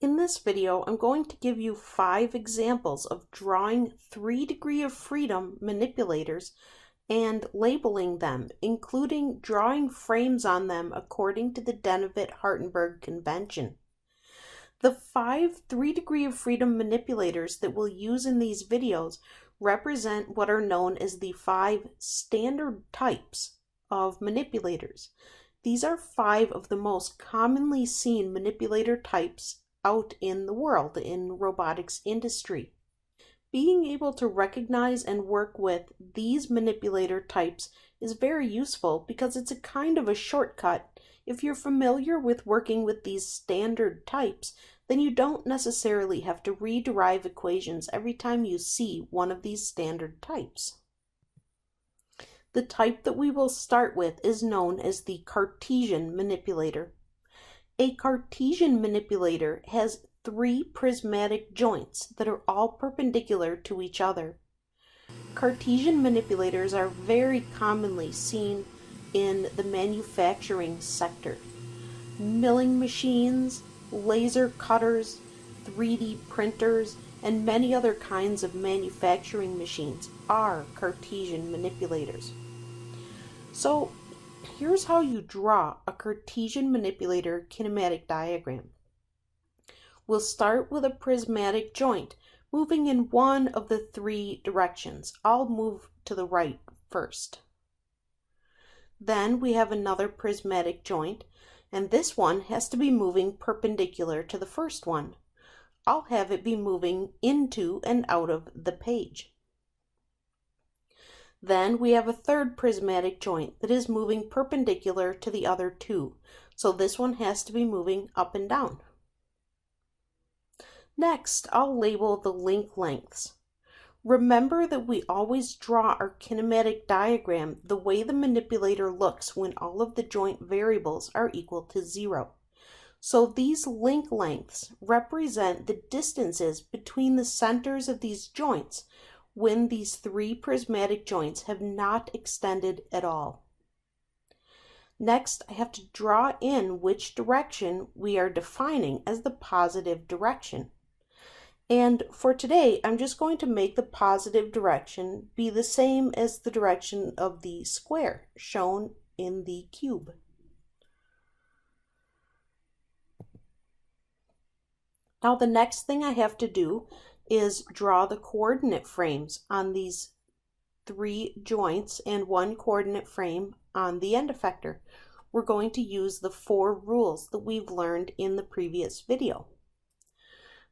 In this video, I'm going to give you 5 examples of drawing 3 degree of freedom manipulators and labeling them, including drawing frames on them according to the Denevit-Hartenberg convention. The 5 3 degree of freedom manipulators that we'll use in these videos represent what are known as the 5 standard types of manipulators. These are 5 of the most commonly seen manipulator types out in the world in robotics industry. Being able to recognize and work with these manipulator types is very useful because it's a kind of a shortcut. If you're familiar with working with these standard types, then you don't necessarily have to rederive equations every time you see one of these standard types. The type that we will start with is known as the Cartesian manipulator. A Cartesian manipulator has 3 prismatic joints that are all perpendicular to each other. Cartesian manipulators are very commonly seen in the manufacturing sector. Milling machines, laser cutters, 3D printers, and many other kinds of manufacturing machines are Cartesian manipulators. So here's how you draw a Cartesian manipulator kinematic diagram. We'll start with a prismatic joint, moving in one of the 3 directions. I'll move to the right first. Then we have another prismatic joint, and this one has to be moving perpendicular to the first one. I'll have it be moving into and out of the page. Then we have a third prismatic joint that is moving perpendicular to the other 2, so this one has to be moving up and down. Next, I'll label the link lengths. Remember that we always draw our kinematic diagram the way the manipulator looks when all of the joint variables are equal to 0. So these link lengths represent the distances between the centers of these joints when these 3 prismatic joints have not extended at all. Next, I have to draw in which direction we are defining as the positive direction. And for today, I'm just going to make the positive direction be the same as the direction of the square shown in the cube. Now the next thing I have to do is draw the coordinate frames on these 3 joints and 1 coordinate frame on the end effector. We're going to use the 4 rules that we've learned in the previous video.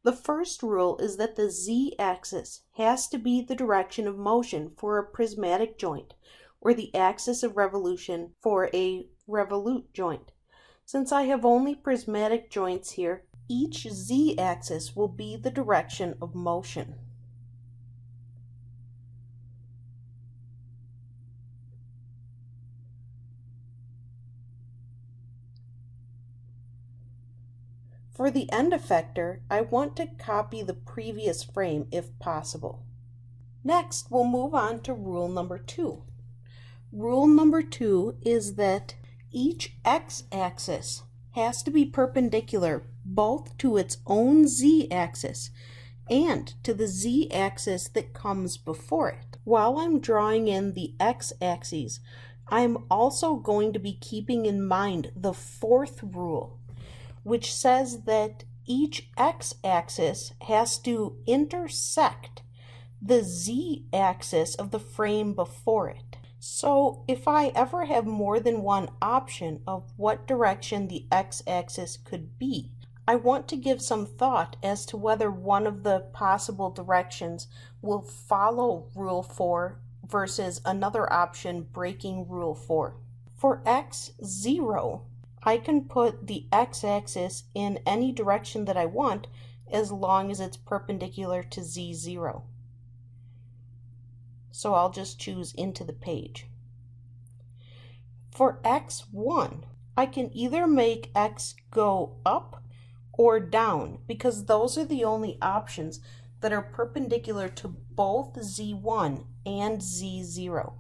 The first rule is that the z-axis has to be the direction of motion for a prismatic joint, or the axis of revolution for a revolute joint. Since I have only prismatic joints here, each z-axis will be the direction of motion. For the end effector, I want to copy the previous frame if possible. Next, we'll move on to rule number 2. Rule number 2 is that each x-axis has to be perpendicular both to its own z-axis and to the z-axis that comes before it. While I'm drawing in the x-axes, I'm also going to be keeping in mind the 4th rule, which says that each x-axis has to intersect the z-axis of the frame before it. So if I ever have more than one option of what direction the x-axis could be, I want to give some thought as to whether one of the possible directions will follow Rule 4 versus another option breaking Rule 4. For x0, I can put the x-axis in any direction that I want as long as it's perpendicular to z0. So I'll just choose into the page. For x1, I can either make x go up or down because those are the only options that are perpendicular to both z1 and z0.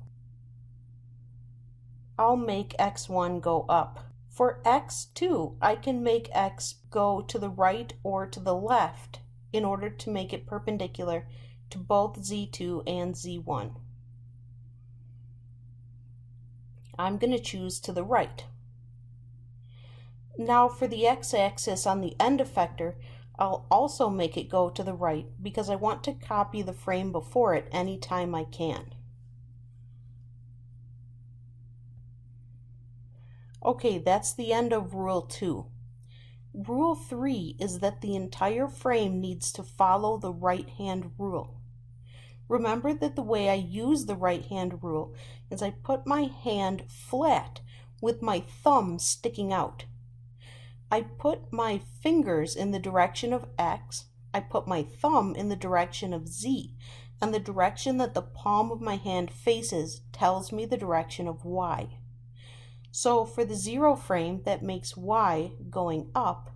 I'll make x1 go up. For x2, I can make x go to the right or to the left in order to make it perpendicular to both z2 and z1. I'm going to choose to the right. Now for the x-axis on the end effector, I'll also make it go to the right because I want to copy the frame before it anytime I can. Okay, that's the end of Rule 2. Rule 3 is that the entire frame needs to follow the right-hand rule. Remember that the way I use the right-hand rule is I put my hand flat with my thumb sticking out. I put my fingers in the direction of X, I put my thumb in the direction of Z, and the direction that the palm of my hand faces tells me the direction of Y. So for the 0 frame, that makes Y going up.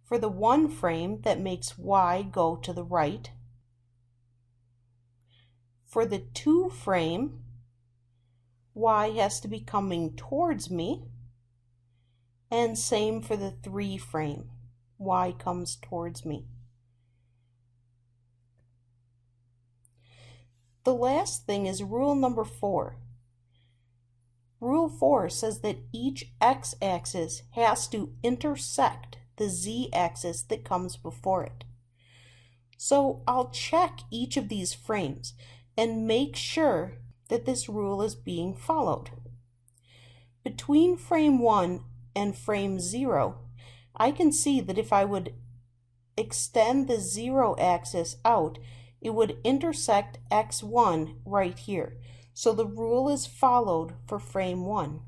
For the 1 frame, that makes Y go to the right. For the 2 frame, Y has to be coming towards me, and same for the 3 frame, Y comes towards me. The last thing is rule number 4. Rule 4 says that each x-axis has to intersect the z-axis that comes before it. So I'll check each of these frames and make sure that this rule is being followed. Between frame 1 and frame 0, I can see that if I would extend the 0 axis out, it would intersect x1 right here. So the rule is followed for frame 1.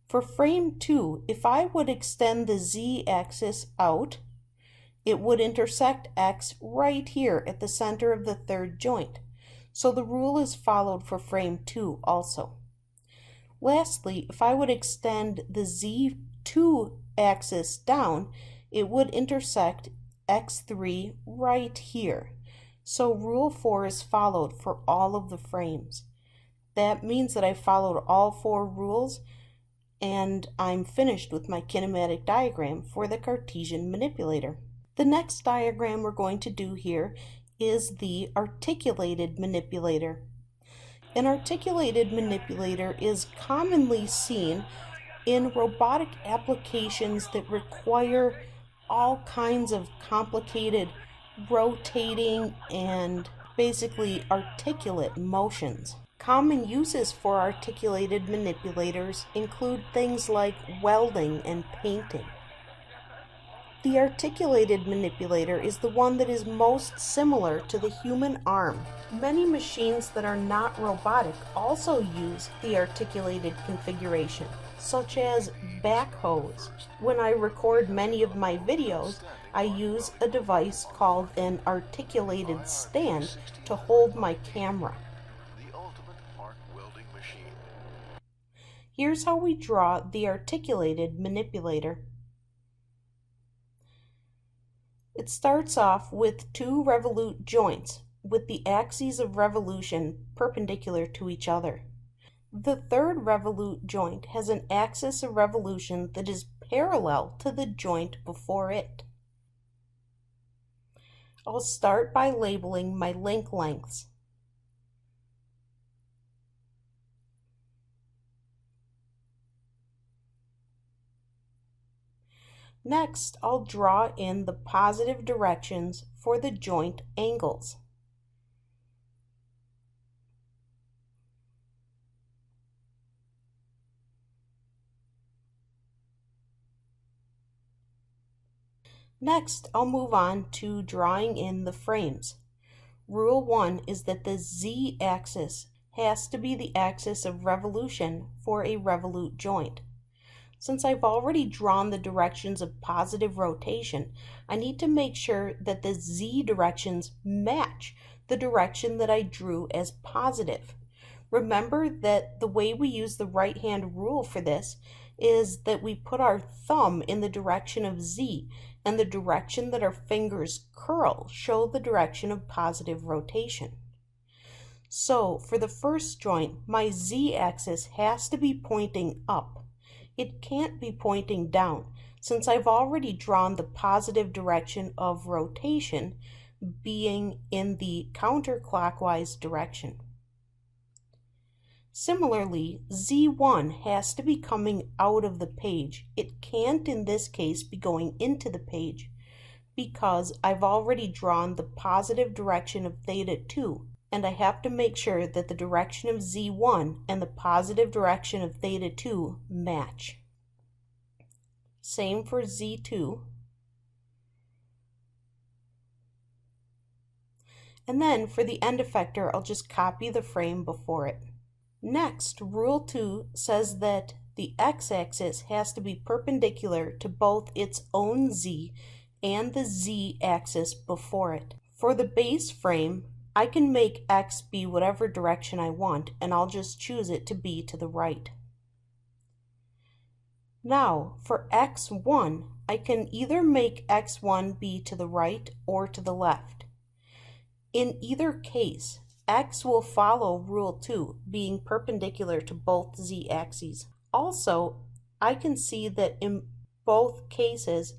For frame 2, if I would extend the z-axis out, it would intersect x right here at the center of the third joint. So the rule is followed for frame 2 also. Lastly, if I would extend the z2 axis down, it would intersect x3 right here. So rule 4 is followed for all of the frames. That means that I followed all 4 rules and I'm finished with my kinematic diagram for the Cartesian manipulator. The next diagram we're going to do here is the articulated manipulator. An articulated manipulator is commonly seen in robotic applications that require all kinds of complicated rotating and basically articulate motions. Common uses for articulated manipulators include things like welding and painting. The articulated manipulator is the one that is most similar to the human arm. Many machines that are not robotic also use the articulated configuration, such as backhoes. When I record many of my videos, I use a device called an articulated stand to hold my camera. The ultimate arc welding machine. Here's how we draw the articulated manipulator. It starts off with 2 revolute joints with the axes of revolution perpendicular to each other. The third revolute joint has an axis of revolution that is parallel to the joint before it. I'll start by labeling my link lengths. Next, I'll draw in the positive directions for the joint angles. Next, I'll move on to drawing in the frames. Rule 1 is that the z-axis has to be the axis of revolution for a revolute joint. Since I've already drawn the directions of positive rotation, I need to make sure that the z directions match the direction that I drew as positive. Remember that the way we use the right-hand rule for this is that we put our thumb in the direction of z, and the direction that our fingers curl show the direction of positive rotation. So for the first joint, my z-axis has to be pointing up. It can't be pointing down, since I've already drawn the positive direction of rotation being in the counterclockwise direction. Similarly, Z1 has to be coming out of the page. It can't in this case be going into the page because I've already drawn the positive direction of theta 2, and I have to make sure that the direction of Z1 and the positive direction of theta 2 match. Same for Z2. And then for the end effector, I'll just copy the frame before it. Next, Rule 2 says that the x-axis has to be perpendicular to both its own z and the z-axis before it. For the base frame, I can make x be whatever direction I want, and I'll just choose it to be to the right. Now, for x1, I can either make x1 be to the right or to the left. In either case, x will follow Rule 2, being perpendicular to both z-axes. Also, I can see that in both cases,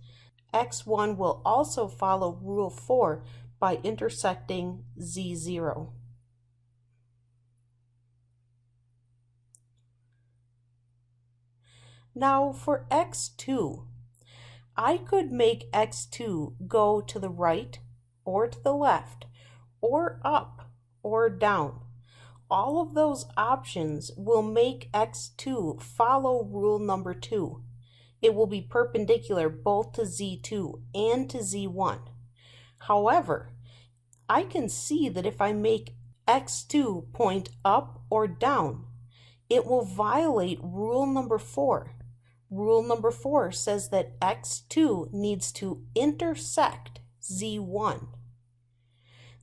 x1 will also follow Rule 4 by intersecting z0. Now for x2, I could make x2 go to the right or to the left, or up or down. All of those options will make x2 follow rule number 2. It will be perpendicular both to z2 and to z1. However, I can see that if I make x2 point up or down, it will violate rule number 4. Rule number 4 says that x2 needs to intersect z1.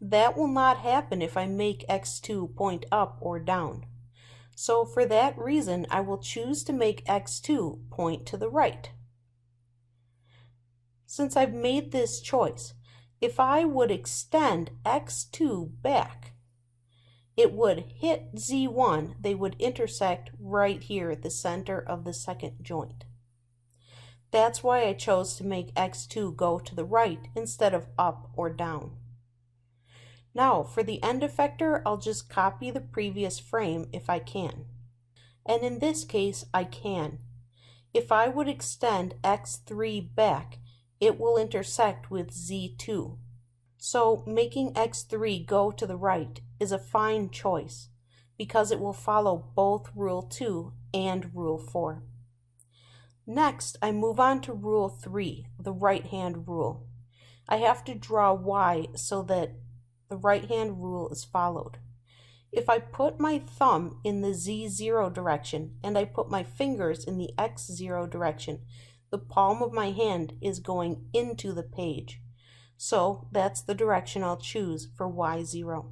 That will not happen if I make x2 point up or down. So for that reason, I will choose to make x2 point to the right. Since I've made this choice, if I would extend x2 back, it would hit z1, they would intersect right here at the center of the second joint. That's why I chose to make x2 go to the right instead of up or down. Now, for the end effector, I'll just copy the previous frame if I can. And in this case, I can. If I would extend x3 back, it will intersect with z2. So making x3 go to the right is a fine choice because it will follow both Rule 2 and Rule 4. Next, I move on to Rule 3, the right-hand rule. I have to draw y so that the right-hand rule is followed. If I put my thumb in the z0 direction and I put my fingers in the x0 direction, the palm of my hand is going into the page. So that's the direction I'll choose for y0.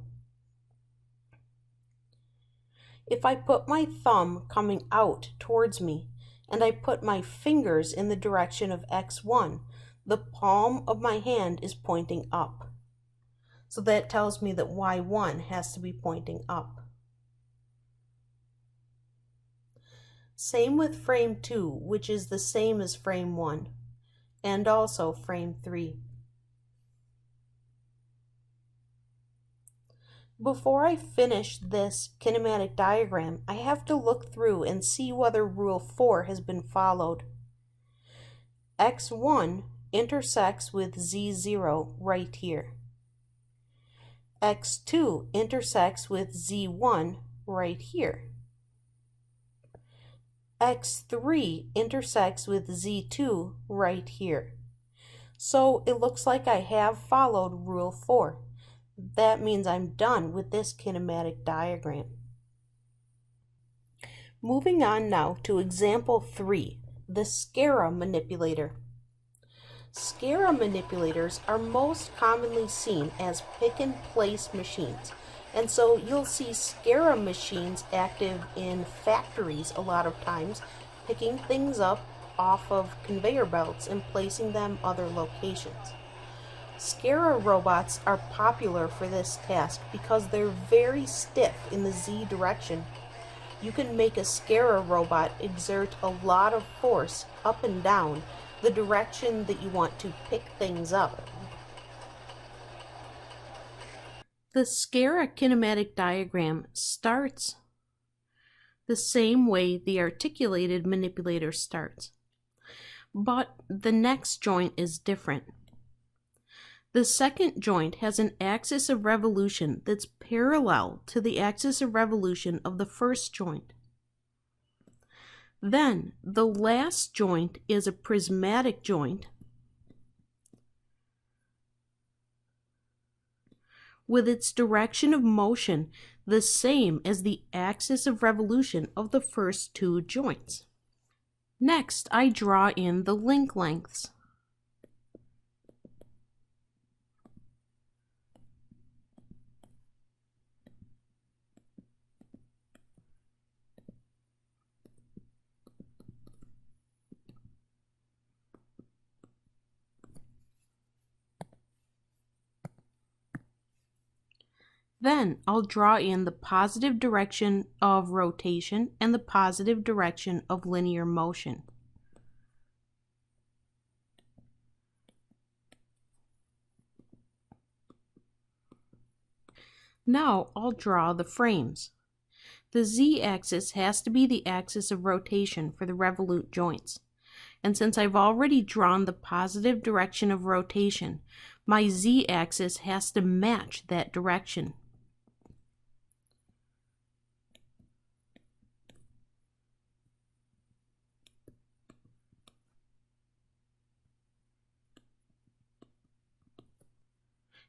If I put my thumb coming out towards me and I put my fingers in the direction of x1, the palm of my hand is pointing up. So that tells me that y1 has to be pointing up. Same with frame 2, which is the same as frame 1, and also frame 3. Before I finish this kinematic diagram, I have to look through and see whether Rule 4 has been followed. x1 intersects with z0 right here. x2 intersects with z1 right here. x3 intersects with z2 right here. So it looks like I have followed Rule 4. That means I'm done with this kinematic diagram. Moving on now to example 3, the SCARA manipulator. SCARA manipulators are most commonly seen as pick-and-place machines, and so you'll see SCARA machines active in factories a lot of times, picking things up off of conveyor belts and placing them other locations. Scara robots are popular for this task because they're very stiff in the Z direction. You can make a Scara robot exert a lot of force up and down the direction that you want to pick things up. The Scara kinematic diagram starts the same way the articulated manipulator starts, but the next joint is different. The second joint has an axis of revolution that's parallel to the axis of revolution of the first joint. Then the last joint is a prismatic joint with its direction of motion the same as the axis of revolution of the first two joints. Next, I draw in the link lengths. Then I'll draw in the positive direction of rotation and the positive direction of linear motion. Now I'll draw the frames. The z-axis has to be the axis of rotation for the revolute joints. And since I've already drawn the positive direction of rotation, my z-axis has to match that direction.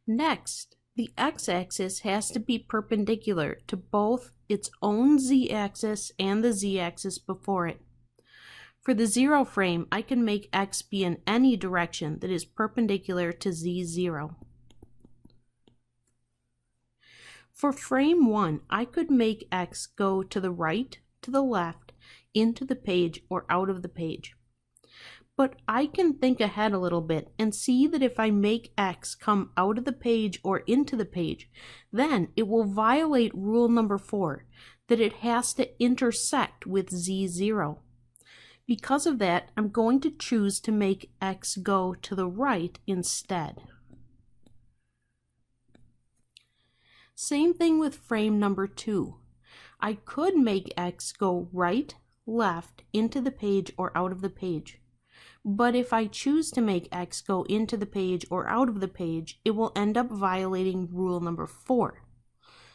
Next, the x-axis has to be perpendicular to both its own z-axis and the z-axis before it. For the 0 frame, I can make x be in any direction that is perpendicular to z0. For frame 1, I could make x go to the right, to the left, into the page, or out of the page. But I can think ahead a little bit and see that if I make x come out of the page or into the page, then it will violate rule number 4, that it has to intersect with z0. Because of that, I'm going to choose to make x go to the right instead. Same thing with frame number 2. I could make x go right, left, into the page or out of the page. But if I choose to make x go into the page or out of the page, it will end up violating rule number 4.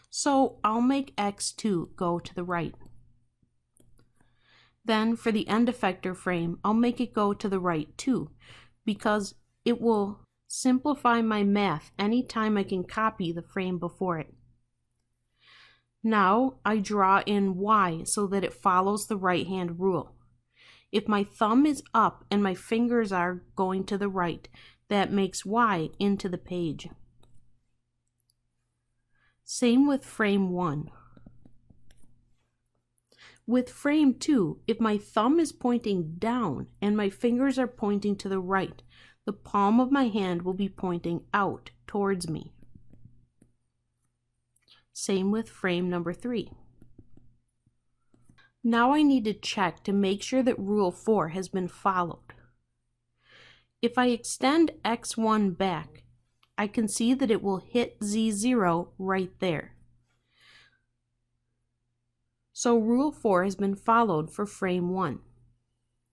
So I'll make x2 go to the right. Then for the end effector frame, I'll make it go to the right too, because it will simplify my math anytime I can copy the frame before it. Now I draw in y so that it follows the right-hand rule. If my thumb is up and my fingers are going to the right, that makes y into the page. Same with frame 1. With frame 2, if my thumb is pointing down and my fingers are pointing to the right, the palm of my hand will be pointing out towards me. Same with frame number 3. Now I need to check to make sure that rule 4 has been followed. If I extend x1 back, I can see that it will hit z0 right there. So rule 4 has been followed for frame 1.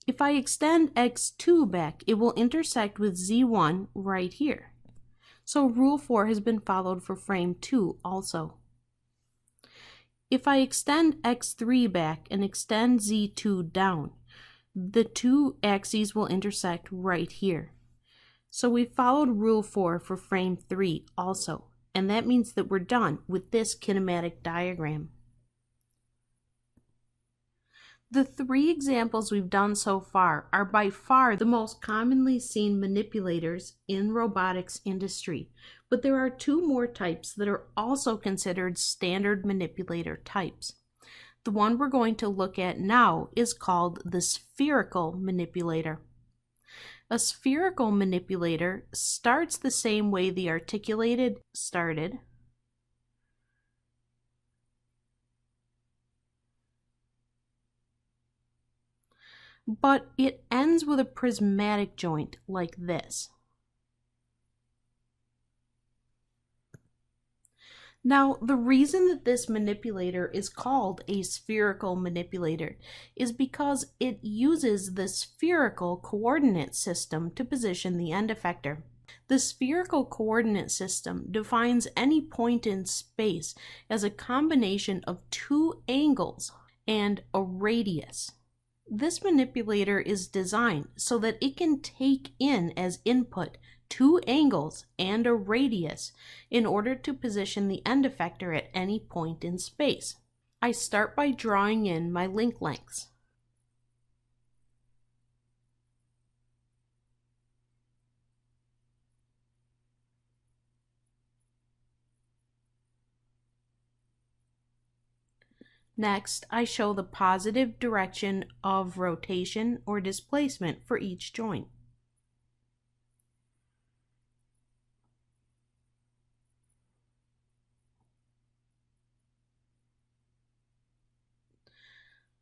If I extend x2 back, it will intersect with z1 right here. So rule 4 has been followed for frame 2 also. If I extend x3 back and extend z2 down, the two axes will intersect right here. So we followed rule 4 for frame 3 also, and that means that we're done with this kinematic diagram. The 3 examples we've done so far are by far the most commonly seen manipulators in robotics industry, but there are 2 more types that are also considered standard manipulator types. The one we're going to look at now is called the spherical manipulator. A spherical manipulator starts the same way the articulated started, but it ends with a prismatic joint like this. Now, the reason that this manipulator is called a spherical manipulator is because it uses the spherical coordinate system to position the end effector. The spherical coordinate system defines any point in space as a combination of two angles and a radius. This manipulator is designed so that it can take in as input two angles and a radius in order to position the end effector at any point in space. I start by drawing in my link lengths. Next, I show the positive direction of rotation or displacement for each joint.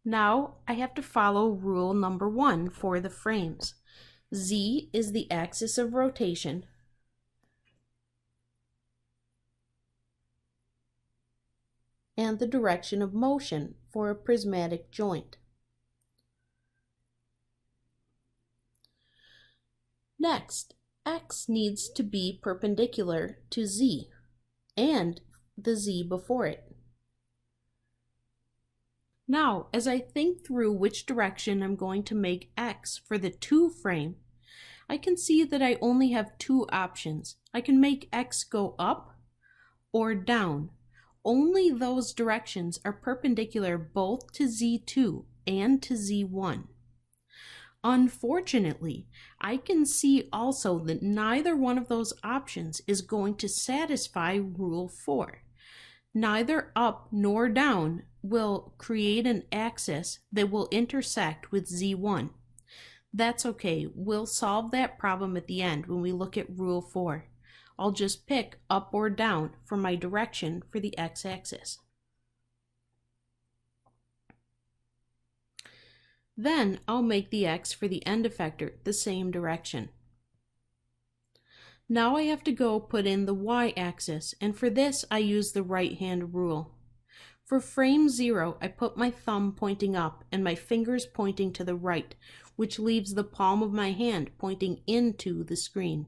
Now I have to follow rule number 1 for the frames. Z is the axis of rotation, and the direction of motion for a prismatic joint. Next, X needs to be perpendicular to Z and the Z before it. Now, as I think through which direction I'm going to make X for the 2 frame, I can see that I only have 2 options. I can make X go up or down. Only those directions are perpendicular both to Z2 and to Z1. Unfortunately, I can see also that neither one of those options is going to satisfy Rule 4. Neither up nor down will create an axis that will intersect with Z1. That's okay, we'll solve that problem at the end when we look at Rule 4. I'll just pick up or down for my direction for the x-axis. Then I'll make the x for the end effector the same direction. Now I have to go put in the y-axis, and for this I use the right-hand rule. For frame 0, I put my thumb pointing up and my fingers pointing to the right, which leaves the palm of my hand pointing into the screen.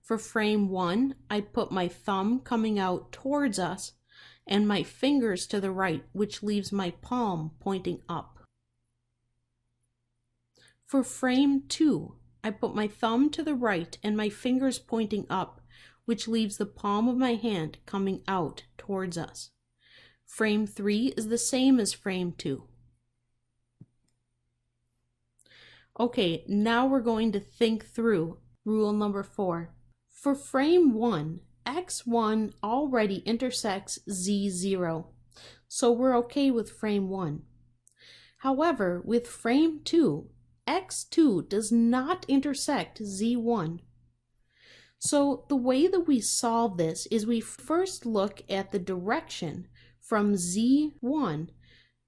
For frame 1, I put my thumb coming out towards us and my fingers to the right, which leaves my palm pointing up. For frame 2, I put my thumb to the right and my fingers pointing up, which leaves the palm of my hand coming out towards us. Frame 3 is the same as frame 2. Okay, now we're going to think through rule number 4. For frame 1, x1 already intersects z0, so we're okay with frame 1. However, with frame 2, x2 does not intersect z1. So the way that we solve this is we first look at the direction from z1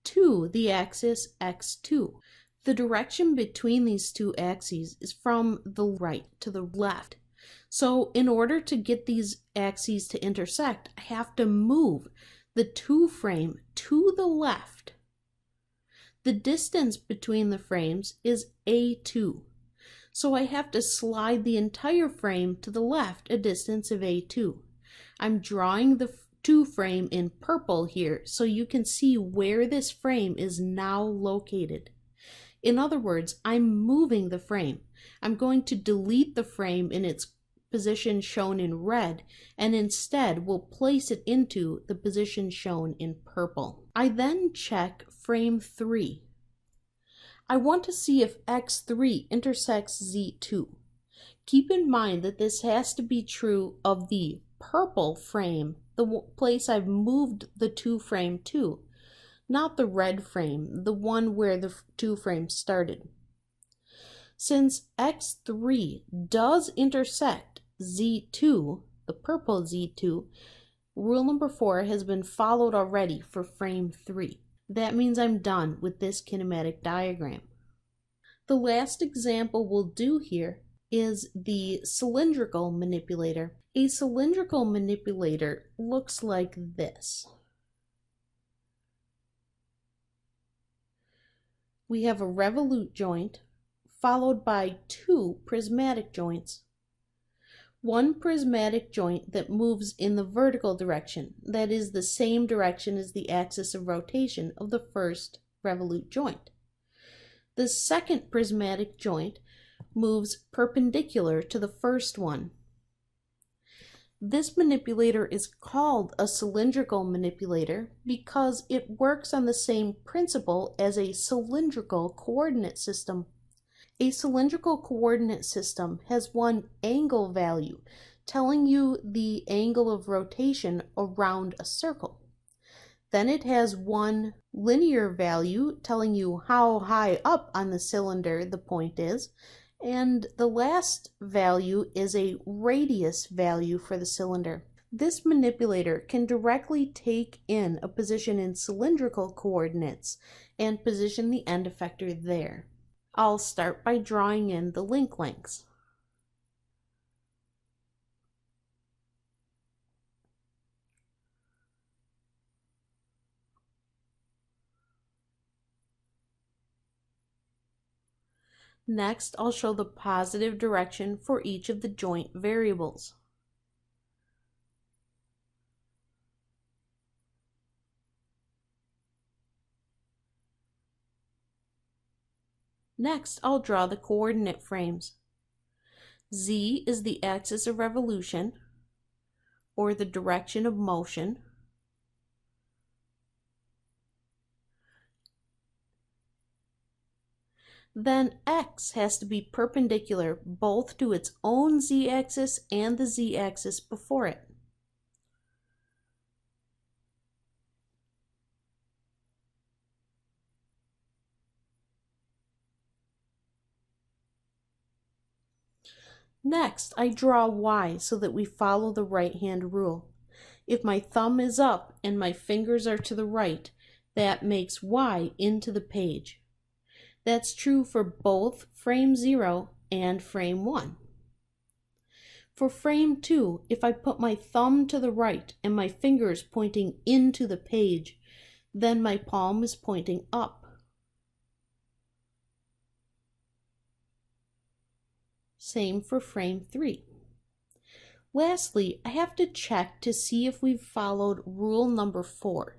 to the axis x2. The direction between these two axes is from the right to the left. So in order to get these axes to intersect, I have to move the 2 frame to the left. The distance between the frames is A2. So I have to slide the entire frame to the left a distance of A2. I'm drawing the 2 frame in purple here so you can see where this frame is now located. In other words, I'm moving the frame. I'm going to delete the frame in its position shown in red, and instead will place it into the position shown in purple. I then check frame 3. I want to see if x3 intersects z2. Keep in mind that this has to be true of the purple frame, the place I've moved the 2 frame to, not the red frame, the one where the 2 frames started. Since x3 does intersect z2, the purple z2, rule number 4 has been followed already for frame 3. That means I'm done with this kinematic diagram. The last example we'll do here is the cylindrical manipulator. A cylindrical manipulator looks like this. We have a revolute joint followed by 2 prismatic joints. One prismatic joint that moves in the vertical direction, that is the same direction as the axis of rotation of the first revolute joint. The second prismatic joint moves perpendicular to the first one. This manipulator is called a cylindrical manipulator because it works on the same principle as a cylindrical coordinate system. A cylindrical coordinate system has one angle value telling you the angle of rotation around a circle. Then it has one linear value telling you how high up on the cylinder the point is, and the last value is a radius value for the cylinder. This manipulator can directly take in a position in cylindrical coordinates and position the end effector there. I'll start by drawing in the link lengths. Next, I'll show the positive direction for each of the joint variables. Next, I'll draw the coordinate frames. Z is the axis of revolution, or the direction of motion. Then X has to be perpendicular both to its own z-axis and the z-axis before it. Next, I draw Y so that we follow the right-hand rule. If my thumb is up and my fingers are to the right, that makes Y into the page. That's true for both frame 0 and frame 1. For frame 2, if I put my thumb to the right and my fingers pointing into the page, then my palm is pointing up. Same for frame 3. Lastly, I have to check to see if we've followed rule number 4.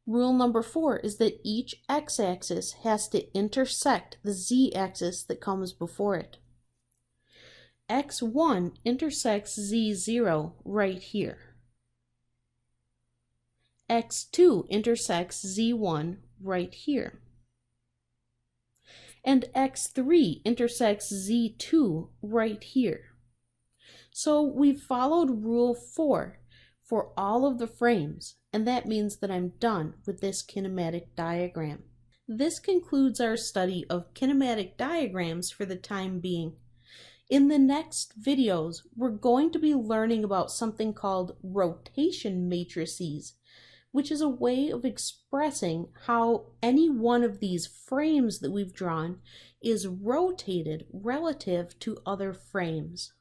Rule number 4 is that each x-axis has to intersect the z-axis that comes before it. x1 intersects z0 right here. x2 intersects z1 right here. And x3 intersects z2 right here. So we've followed rule 4 for all of the frames, and that means that I'm done with this kinematic diagram. This concludes our study of kinematic diagrams for the time being. In the next videos, we're going to be learning about something called rotation matrices, which is a way of expressing how any one of these frames that we've drawn is rotated relative to other frames.